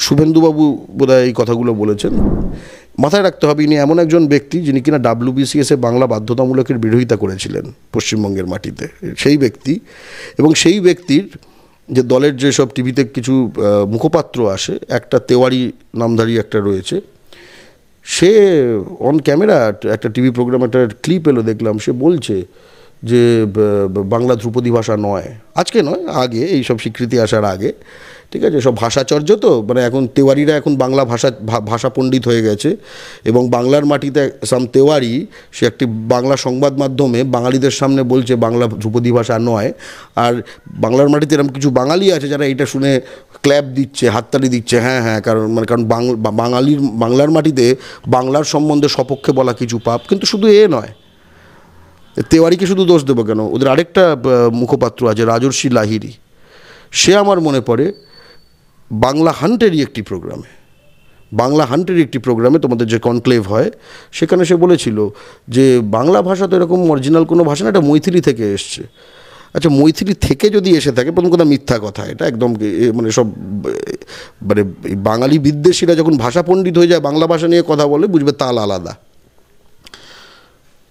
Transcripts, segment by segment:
শুভেন্দুবাবু বোধহয় এই কথাগুলো বলেছেন। মাথায় রাখতে হবে ইনি এমন একজন ব্যক্তি যিনি কিনা WBCS-এ বাংলা বাধ্যতামূলকের বিরোধিতা করেছিলেন পশ্চিমবঙ্গের মাটিতে, সেই ব্যক্তি। এবং সেই ব্যক্তির যে দলের যেসব টিভিতে কিছু মুখপাত্র আসে, একটা তেওয়ারি নামধারী একটা রয়েছে, সে অন ক্যামেরা একটা টিভি প্রোগ্রাম একটা ক্লিপ এলো দেখলাম, সে বলছে যে বাংলা ধ্রুপদী ভাষা নয়, আজকে নয় আগে, এইসব স্বীকৃতি আসার আগে, ঠিক আছে, সব ভাষাচর্য তো, মানে এখন তেওয়ারিরা এখন বাংলা ভাষা পণ্ডিত হয়ে গেছে। এবং বাংলার মাটিতে সাম তেওয়ারি সে একটি বাংলা সংবাদ মাধ্যমে বাঙালিদের সামনে বলছে বাংলা ধ্রুপদী ভাষা নয়। আর বাংলার মাটিতে এরকম কিছু বাঙালি আছে যারা এটা শুনে ক্ল্যাপ দিচ্ছে, হাততালি দিচ্ছে, হ্যাঁ হ্যাঁ, কারণ বাংলার মাটিতে বাংলার সম্বন্ধে সপক্ষে বলা কিছু পাপ। কিন্তু শুধু এ নয়, তেওয়ারিকে শুধু দোষ দেবো কেন, ওদের আরেকটা মুখপাত্র আছে রাজর্ষি লাহিড়ী, সে আমার মনে পড়ে বাংলা হান্টেরই একটি প্রোগ্রামে তোমাদের যে কনক্লেভ হয় সেখানে সে বলেছিল যে বাংলা ভাষা তো এরকম অরিজিনাল কোনো ভাষা না, এটা মৈথিলি থেকে এসছে। আচ্ছা, মৈথিলি থেকে যদি এসে থাকে, প্রথম কথা মিথ্যা কথা, এটা একদম মানে সব মানে বাঙালি বিদ্বেষীরা যখন ভাষা পণ্ডিত হয়ে যায় বাংলা ভাষা নিয়ে কথা বলে, বুঝবে তাল আলাদা।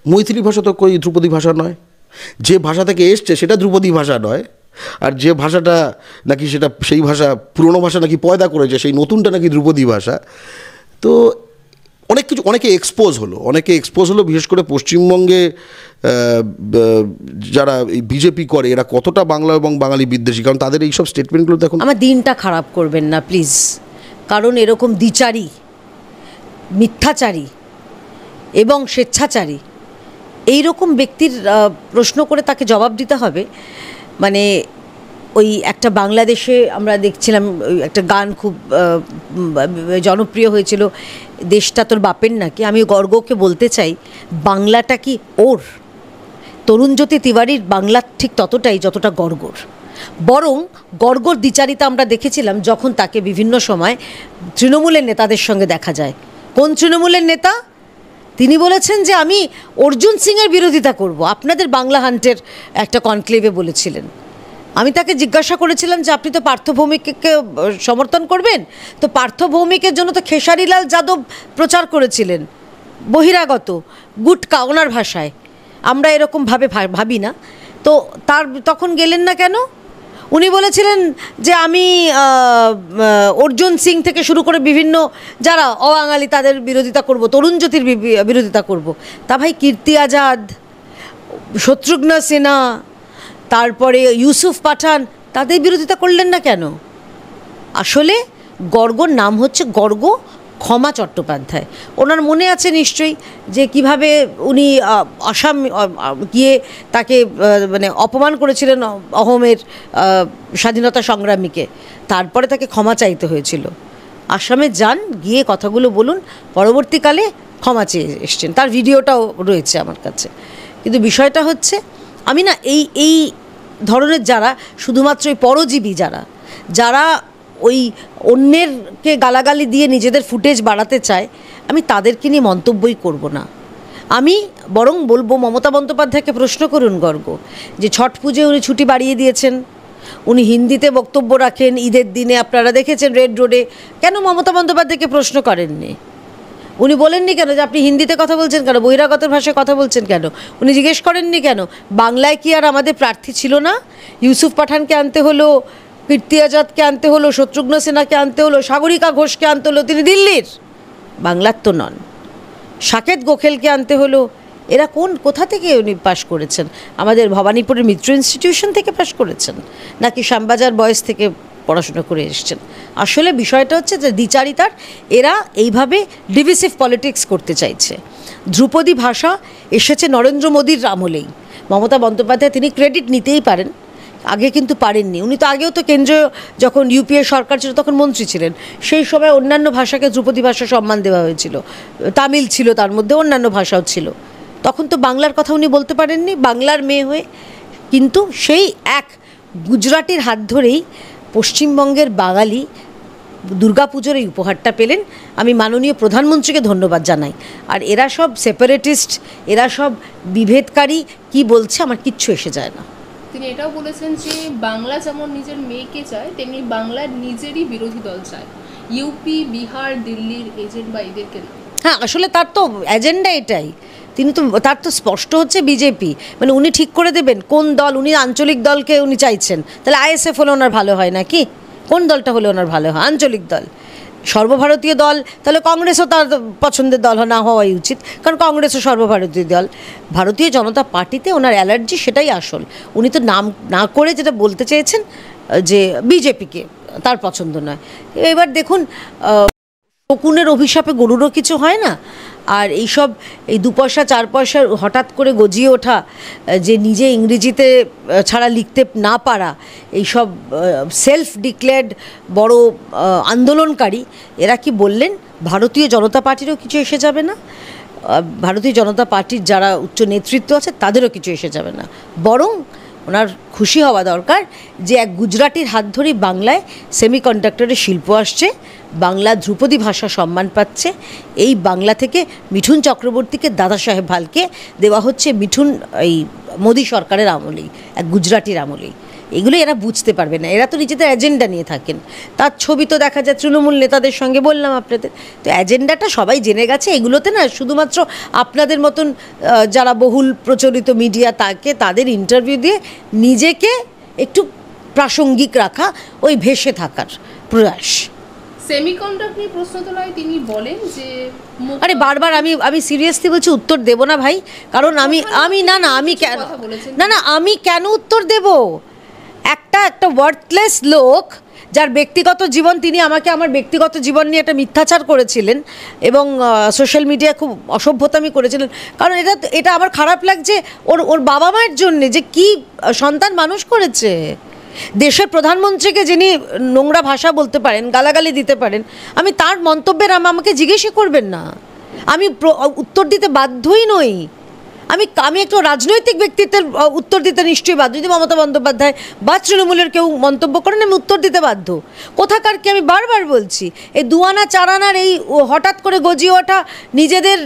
মৈথিলি ভাষা তো কই ধ্রুপদী ভাষা নয়, যে ভাষা থেকে এসছে সেটা ধ্রুপদী ভাষা নয়, আর যে ভাষাটা নাকি সেটা সেই ভাষা পুরনো ভাষা নাকি পয়দা করেছে সেই নতুনটা নাকি ধ্রুপদী ভাষা। তো অনেকে এক্সপোজ হলো, বিশেষ করে পশ্চিমবঙ্গে যারা এই বিজেপি করে এরা কতটা বাংলা এবং বাঙালি বিদ্বেষী, কারণ তাদের এইসব স্টেটমেন্টগুলো দেখুন। আমার দিনটা খারাপ করবেন না প্লিজ, কারণ এরকম দ্বিচারী, মিথ্যাচারী এবং স্বেচ্ছাচারী এইরকম ব্যক্তির প্রশ্ন করে তাকে জবাব দিতে হবে। মানে ওই একটা বাংলাদেশে আমরা দেখছিলাম ওই একটা গান খুব জনপ্রিয় হয়েছিল, দেশটা তোর বাপের নাকি। আমি গর্গকে বলতে চাই, বাংলাটা কি ওর? তরুণজ্যোতি তিওয়ারির বাংলা ঠিক ততটাই যতটা গর্গর, বরং গর্গর দ্বিচারিতা আমরা দেখেছিলাম যখন তাকে বিভিন্ন সময় তৃণমূলের নেতাদের সঙ্গে দেখা যায়। কোন তৃণমূলের নেতা? তিনি বলেছেন যে আমি অর্জুন সিংয়ের বিরোধিতা করব, আপনাদের বাংলা হান্টের একটা কনক্লেভে বলেছিলেন। আমি তাকে জিজ্ঞাসা করেছিলাম যে আপনি তো পার্থ ভৌমিককে সমর্থন করবেন, তো পার্থ ভৌমিকের জন্য তো খেসারিলাল যাদব প্রচার করেছিলেন, বহিরাগত গুটকা ওনার ভাষায়, আমরা এরকমভাবে ভাবি না। তো তখন গেলেন না কেন? উনি বলেছিলেন যে আমি অর্জুন সিং থেকে শুরু করে বিভিন্ন যারা অবাঙালি তাদের বিরোধিতা করব, তরুণজ্যোতির বিরোধিতা করব। তা ভাই, কীর্তি আজাদ, শত্রুঘ্ন সিনহা, তারপরে ইউসুফ পাঠান, তাদের বিরোধিতা করলেন না কেন? আসলে গর্গর নাম হচ্ছে গর্গ ক্ষমা চট্টোপাধ্যায়। ওনার মনে আছে নিশ্চয়ই যে কিভাবে উনি আসাম গিয়ে তাকে মানে অপমান করেছিলেন অহোমের স্বাধীনতা সংগ্রামীকে, তারপরে তাকে ক্ষমা চাইতে হয়েছিল। আসামে যান, গিয়ে কথাগুলো বলুন, পরবর্তীকালে ক্ষমা চেয়ে এসছেন, তার ভিডিওটাও রয়েছে আমার কাছে। কিন্তু বিষয়টা হচ্ছে, আমি না এই ধরনের যারা শুধুমাত্র ওই পরজীবী, যারা ওই অন্যেরকে গালাগালি দিয়ে নিজেদের ফুটেজ বাড়াতে চায়, আমি তাদেরকে নিয়ে মন্তব্যই করব না। আমি বরং বলবো, মমতা বন্দ্যোপাধ্যায়কে প্রশ্ন করুন গর্গ, যে ছট পুজোয় উনি ছুটি বাড়িয়ে দিয়েছেন, উনি হিন্দিতে বক্তব্য রাখেন ঈদের দিনে, আপনারা দেখেছেন রেড রোডে, কেন মমতা বন্দ্যোপাধ্যায়কে প্রশ্ন করেননি? উনি বলেননি কেন যে আপনি হিন্দিতে কথা বলছেন কেন, বহিরাগতের ভাষায় কথা বলছেন কেন? উনি জিজ্ঞেস করেননি কেন বাংলায় কি আর আমাদের প্রার্থী ছিল না? ইউসুফ পাঠানকে আনতে হলো, কীর্তি আজাদকে আনতে হলো, শত্রুঘ্ন সিনহাকে আনতে হলো, সাগরিকা ঘোষকে আনতে হলো, তিনি দিল্লির, বাংলার তো নন। সাকেত গোখেলকে আনতে হলো, এরা কোথা থেকে উনি পাশ করেছেন? আমাদের ভবানীপুরের মিত্র ইনস্টিটিউশন থেকে পাশ করেছেন, নাকি শ্যামবাজার বয়েজ থেকে পড়াশোনা করে এসছেন? আসলে বিষয়টা হচ্ছে যে দ্বিচারিতার, এরা এইভাবে ডিভিসিভ পলিটিক্স করতে চাইছে। ধ্রুপদী ভাষা এসেছে নরেন্দ্র মোদীর আমলেই। মমতা বন্দ্যোপাধ্যায় তিনি ক্রেডিট নিতেই পারেন, আগে কিন্তু পারেননি। উনি তো আগেও তো কেন্দ্রীয় যখন ইউপিএ সরকার ছিল তখন মন্ত্রী ছিলেন, সেই সময় অন্যান্য ভাষাকে ধ্রুপদী ভাষা সম্মান দেওয়া হয়েছিল, তামিল ছিল তার মধ্যে, অন্যান্য ভাষাও ছিল, তখন তো বাংলার কথা উনি বলতে পারেননি বাংলার মেয়ে হয়ে। কিন্তু সেই এক গুজরাটির হাত ধরেই পশ্চিমবঙ্গের বাঙালি দুর্গাপুজোর এই উপহারটা পেলেন। আমি মাননীয় প্রধানমন্ত্রীকে ধন্যবাদ জানাই। আর এরা সব সেপারেটিস্ট, এরা সব বিভেদকারী, কি বলছে আমার কিচ্ছু এসে যায় না। তিনি এটাও বলেছেন যে বাংলা যেমন নিজের মেয়েকে চায়, তেমনি বাংলার নিজেরই বিরোধী দল চায়। ইউপি, বিহার, দিল্লির এজেন্ট বা এদেরকে না। হ্যাঁ, আসলে তার তো এজেন্ডা এটাই, তার তো স্পষ্ট হচ্ছে বিজেপি, মানে উনি ঠিক করে দেবেন কোন দল, উনি আঞ্চলিক দলকে উনি চাইছেন, তাহলে আইএসএফ হলে ওনার ভালো হয় নাকি? কোন দলটা হলে ওনার ভালো হয়? আঞ্চলিক দল। সর্বভারতীয় দল, তাহলে কংগ্রেসও তার পছন্দের দল না হওয়াই উচিত, কারণ কংগ্রেসও সর্বভারতীয় দল। ভারতীয় জনতা পার্টিতে ওনার অ্যালার্জি, সেটাই আসল। উনি তো নাম না করে যেটা বলতে চেয়েছেন যে বিজেপিকে তার পছন্দ নয়। এবার দেখুন, শকুনের অভিশাপে গরুরও কিছু হয় না। আর এইসব এই 2 পয়সা 4 পয়সার হঠাৎ করে গজিয়ে ওঠা, যে নিজে ইংরেজিতে ছাড়া লিখতে না পারা, এইসব সেলফ ডিক্লেয়ার্ড বড় আন্দোলনকারী, এরা কি বললেন ভারতীয় জনতা পার্টিরও কিছু এসে যাবে না? ভারতীয় জনতা পার্টির যারা উচ্চ নেতৃত্ব আছে তাদেরও কিছু এসে যাবে না। বরং ওনার খুশি হওয়া দরকার যে এক গুজরাটির হাত ধরেই বাংলায় সেমিকন্ডাক্টরের শিল্প আসছে, বাংলা ধ্রুপদী ভাষা সম্মান পাচ্ছে। এই বাংলা থেকে মিঠুন চক্রবর্তীকে, দাদা সাহেব ফালকে দেওয়া হচ্ছে মিঠুন এই মোদী সরকারের আমলেই, এক গুজরাটির আমলেই। এগুলো এরা বুঝতে পারবে না, এরা তো নিজেদের এজেন্ডা নিয়ে থাকেন। তার ছবি তো দেখা যায় তৃণমূল নেতাদের সঙ্গে, বললাম আপনাদের। তো এজেন্ডাটা সবাই জেনে গেছে। এগুলোতে না শুধুমাত্র আপনাদের মতন যারা বহুল প্রচলিত মিডিয়া, তাদের ইন্টারভিউ দিয়ে নিজেকে একটু প্রাসঙ্গিক রাখা, ওই ভেসে থাকার প্রয়াস। সেমিকন্ডাক্টর নিয়ে প্রশ্ন তোলায় তিনি বলেন যে আরে বারবার আমি সিরিয়াসলি বলছি, উত্তর দেব না ভাই, কারণ আমি আমি কেন উত্তর দেব? একটা ওয়ার্থলেস লোক, যার ব্যক্তিগত জীবন, তিনি আমাকে আমার ব্যক্তিগত জীবন নিয়ে একটা মিথ্যাচার করেছিলেন এবং সোশ্যাল মিডিয়ায় খুব অসভ্যতামি করেছিলেন। কারণ এটা আমার খারাপ লাগছে ওর বাবা মায়ের জন্যে, যে কি সন্তান মানুষ করেছে। দেশের প্রধানমন্ত্রীকে যিনি নোংরা ভাষা বলতে পারেন, গালাগালি দিতে পারেন, আমি তার মন্তব্যের আমাকে জিজ্ঞেসই করবেন না, আমি উত্তর দিতে বাধ্যই নই। আমি একটু রাজনৈতিক ব্যক্তিত্বের উত্তর দিতে নিশ্চয়ই বাধ্য। যদি মমতা বন্দ্যোপাধ্যায় বা তৃণমূলের কেউ মন্তব্য করেন, আমি উত্তর দিতে বাধ্য। কোথাকার কি আমি বারবার বলছি, এই 2 আনা 4 আনার এই হঠাৎ করে গজিয়ে ওঠা নিজেদের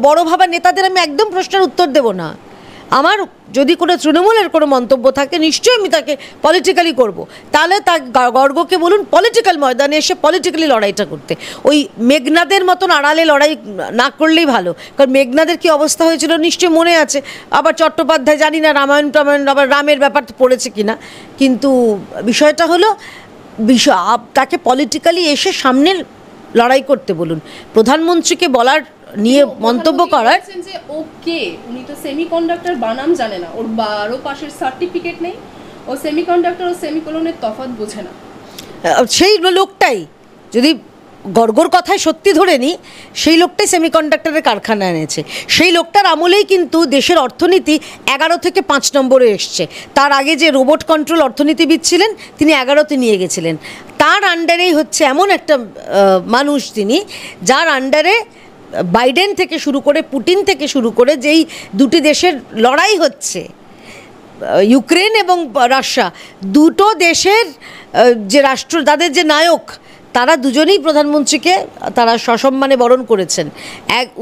বড় ভাবা নেতাদের আমি একদম প্রশ্নের উত্তর দেব না। আমার যদি কোনো তৃণমূলের কোনো মন্তব্য থাকে, নিশ্চয়ই আমি তাকে পলিটিক্যালি করব। তাহলে তার গর্গকে বলুন পলিটিক্যাল ময়দানে এসে পলিটিক্যালি লড়াইটা করতে। ওই মেঘনাদের মতন আড়ালে লড়াই না করলেই ভালো, কারণ মেঘনাদের কি অবস্থা হয়েছিল নিশ্চয়ই মনে আছে। আবার চট্টোপাধ্যায়, জানি না রামায়ণ আবার রামের ব্যাপার পড়েছে কিনা, কিন্তু বিষয়টা হলো তাকে পলিটিক্যালি এসে সামনে লড়াই করতে বলুন। প্রধানমন্ত্রীকে বলার নিয়ে মন্তব্য করার যে ওকে, উনি তো সেমিকন্ডাক্টর বানাম জানে না, ওর 12 পাশের সার্টিফিকেট নেই, ও সেমিকন্ডাক্টর ও সেমিকোলনের তফাৎ বোঝে না। সেই লোকটাই, যদি গর্গর কথায় সত্যি ধরে নিই, সেই লোকটাই সেমিকন্ডাক্টরের কারখানা এনেছে। সেই লোকটার আমলেই কিন্তু দেশের অর্থনীতি 11 থেকে 5 নম্বরে এসছে। তার আগে যে রোবট কন্ট্রোল অর্থনীতিবিদ ছিলেন, তিনি 11তে নিয়ে গেছিলেন। তার আন্ডারেই হচ্ছে এমন একটা মানুষ তিনি, যার আন্ডারে বাইডেন থেকে শুরু করে, পুটিন থেকে শুরু করে, যেই দুটি দেশের লড়াই হচ্ছে, ইউক্রেন এবং রাশিয়া, দুটো দেশের যে রাষ্ট্র, তাদের যে নায়ক, তারা দুজনেই প্রধানমন্ত্রীকে তারা সসম্মানে বরণ করেছেন।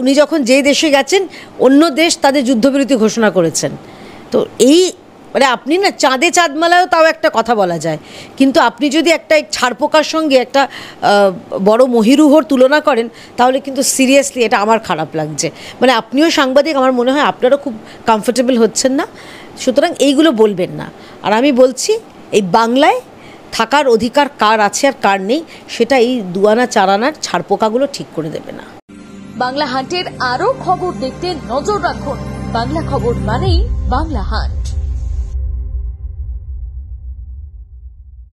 উনি যখন যেই দেশে গেছেন, অন্য দেশ তাদের যুদ্ধবিরতি ঘোষণা করেছেন। তো এই মানে আপনি না চাঁদে চাঁদমালায়ও তাও একটা কথা বলা যায়, কিন্তু আপনি যদি একটা ছারপোকার সঙ্গে একটা বড় মহিরুহর তুলনা করেন, তাহলে কিন্তু সিরিয়াসলি এটা আমার খারাপ লাগছে। মানে আপনিও সাংবাদিক, আমার মনে হয় আপনারও খুব কমফোর্টেবল হচ্ছেন না। সুতরাং এইগুলো বলবেন না। আর আমি বলছি, এই বাংলায় থাকার অধিকার কার আছে আর কার নেই, সেটা এই 2 আনা 4 আনার ছারপোকাগুলো ঠিক করে দেবে না। বাংলা হান্টের আরো খবর দেখতে নজর রাখুন। বাংলা খবর মানেই বাংলা হান্ট।